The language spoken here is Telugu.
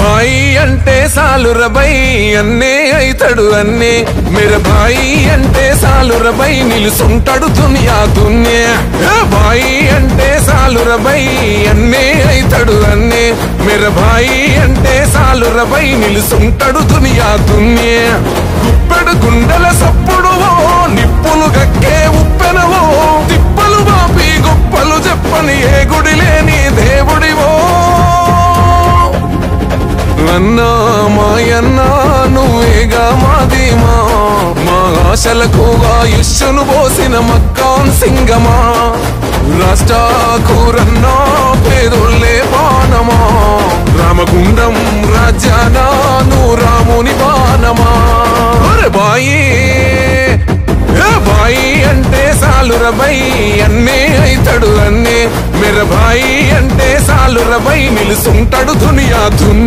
భాయి అంటే సాలురబై అన్నే అయితడు అన్నే మేర భాయి అంటే సాలురబై నిలుసుంటాడు దునియా దున్యా భాయి అంటే సాలురబై అన్నే అయితడు అన్నే మేర భాయి అంటే సాలురబై నిలుసుంటాడు దునియా దున్యా గుప్పెడు గుండెల సప్పుడువో నిప్పులు గక్కే ఉప్పెనవో తిప్పలు బాపి గొప్పలు చెప్పని ఏ గుడి లేని దేవుడివో అన్నా మాయన్నా నువ్వేగా మాదిమా మా ఆశలకు ఆయుష్ను పోసిన మక్కాన్ సింగమా రాష్ట్రకూరన్నా పేదోళ్ళే బాణమా రామగుండం రాజ్యాన నువ్వు రాముని బాణమా బాయి భాయి అంటే సాలురబై అన్నే అయితడు అన్నే మెర భాయి అంటే సాలురబై నిలుసుంటాడు దునియా దున్